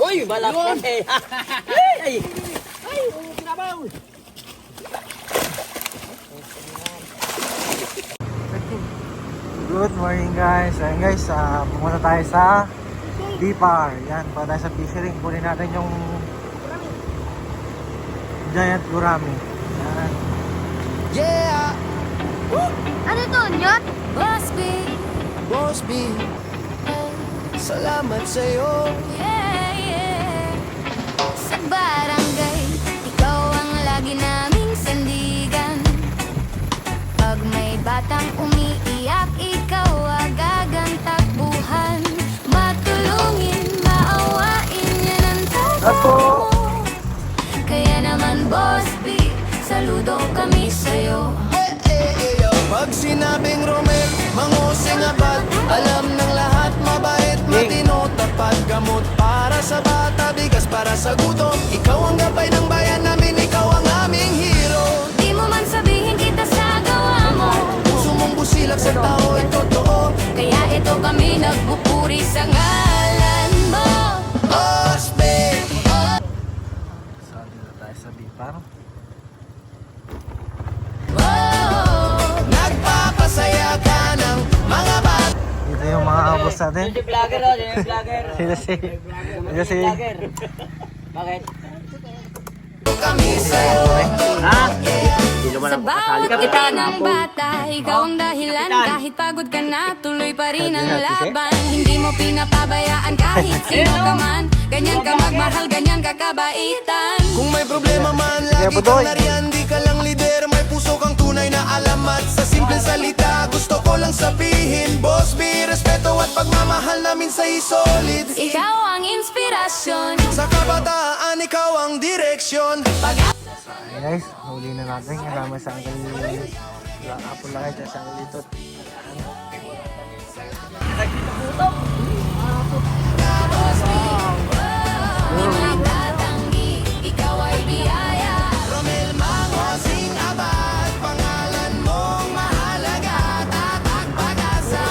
Uy, balat yun. Ay, kinabaw. Good morning guys. Ayan guys, pumunta tayo sa Bipar. Yan, para tayo sa fishing. Kunin natin yung giant gurami. Yan. Yeah! Ano to, Nyot? Boss B, salamat sa'yo. Sa barangay, ikaw ang lagi naming sandigan. Pag may batang umiiyak, ikaw agad takbuhan. Matulungin, maawain yan ang tapo mo. Kaya naman, Boss B, saludo kami sa'yo. Pag sinabing Romel, mangusing abad, alam ng lahat, mabait, matino, tapat, gamot para sa bata, bigas para sa gutom. Ikaw ang gabay ng bayan namin, ikaw ang aming hero. Di mo man sabihin kita sa gawa mo, Puso mong busilak sa tao ay totoo. kaya ito kami nagpupuri sa ngalan mo. Boss B, So, dito tayo sa Bipar. nagpapasaya ka ng mga bata. Dito yung mga abos natin. Si vlogger o, si vlogger. Sino si Vlogger. Bakit? Kami sa'yo. Ha? Hindi naman Sa ako bawat kasali. ngiti ng bata, ikaw ang dahilan. Kahit pagod ka na, tuloy pa rin ang laban. Hindi mo pinapabayaan kahit sino ka man. Ganyan ka magmahal, ganyan ka kabaitan. Kung may problema man, lagi Budoy. kang nariyan. Di ka lang lider, may puso kang tunay na alamat. Sa simpleng salita, gusto ko lang sabihin, Boss B, respeto at pagmamahal namin sa'y solid. Ikaw ang inspirasyon. Sa kabataan, ikaw ang direksyon. Hey guys, huli na natin. Kasama sa angkal Apple Lakay at sa angkal Litot. Hindi tatanggi, ikaw ay biyaya. Romel Mangosing Abad, pangalan mong mahalaga. Tatak Pag-asa,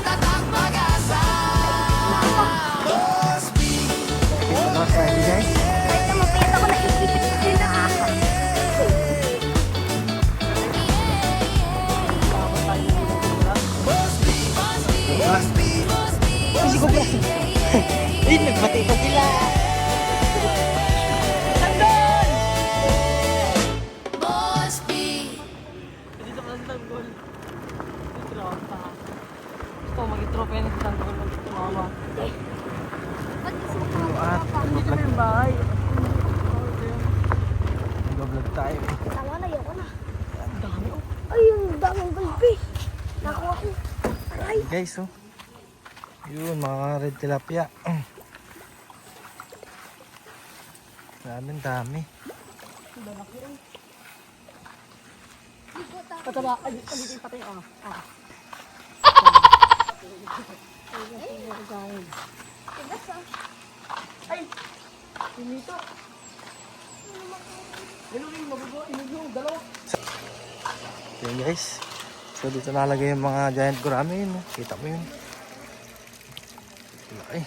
Tatak Pag-asa. Boss B, Ito sa hindi guys. Kahit na mapit ako, naisipit din na ako. Ay, nagbati pa sila. Boss B. Dito pa sa tanggol. Tropa. Gusto ko mag-tropa yan sa tanggol. Mama. At Dito na yung bahay. nag-vlog tayo. Tama na, ayoko na. Ay, yung daming galpi. Nakuha ko. Aray. Hey guys, oh. Yun, mga red tilapia. Daming dami. Pataba. Ay, dito yung patay. Ay! Pinito. Yung dalawa. Yun guys. So dito nalagay yung mga giant gurami yun. Oh. Kita mo yun. Laki.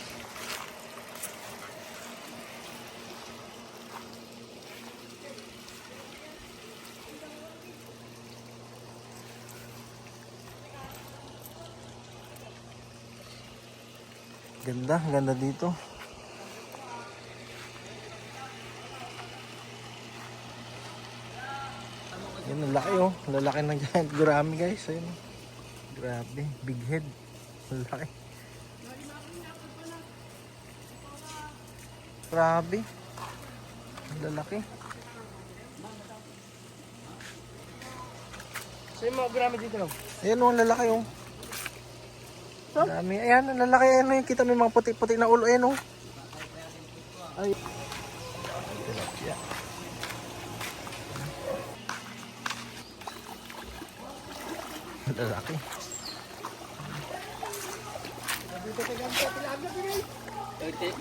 Ganda, ganda dito. Yan, ang laki oh. Lalaki ng giant gurami guys. Ayun. Grabe, big head. Ang laki. Grabe. Ang lalaki. So yung mga gurami dito lang. Ayan oh, ang lalaki oh. Dami. Ayan, ang lalaki. Ayan oh, yung kita mo yung mga puti-puti na ulo. Ayan oh. Ay. Tilapia. Ang lalaki.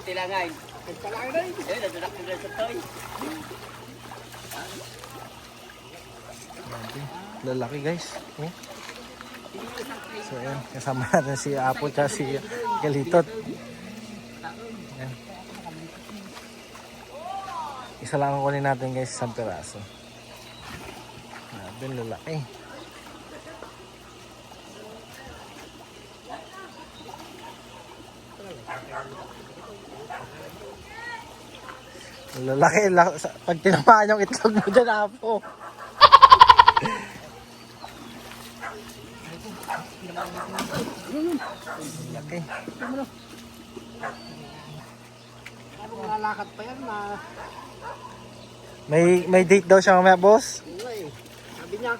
Tilangay. Tilangay. Eh, nadadak ko sa toy. Grabe. Lalaki guys. Oh. So ayan, kasama natin si Apo at si Galitot. Yan. Isa lang ang kunin natin guys, isang piraso. Grabe, lalaki. Lalaki, pag tinamaan yung itlog mo dyan, Apo. Laki. Lalakad pa yan na. May date daw siya mamaya, boss. Sabi niya.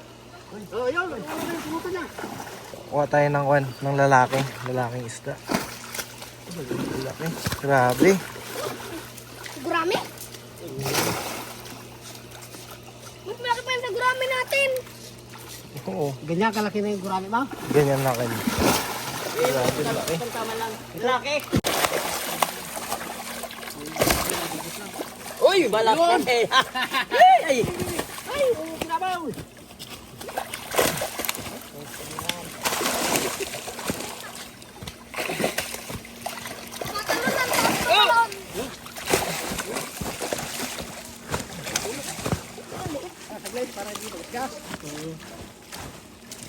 Oh, yun. Sumuka niya. Kuha tayo ng lalaking isda. Laki. Grabe. Gurami? Mas malaki pa yung sa gurami natin. Oo, Ganyan kalaki na yung gurami ba? ganyan laki. Grabe, laki. Laki! Uy, balak eh. Ay! Ay, kinabaw.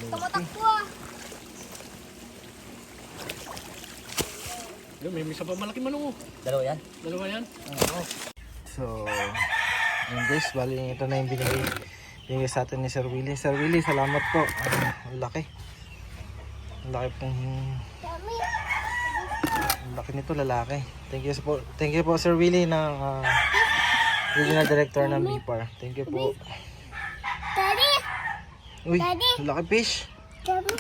Tumatakbo ah. May isa pa malaki manungo. Dalawa yan? Dalawa yan. So, yun guys, bali ito na yung binigay sa atin ni Sir Willie. Sir Willie, salamat po. Ang laki. Ang laki pong... Ang laki nito, lalaki. Thank you po Sir Willie na regional director ng BIPAR. Thank you po. Daddy! Uy, Daddy! laki fish. Daddy!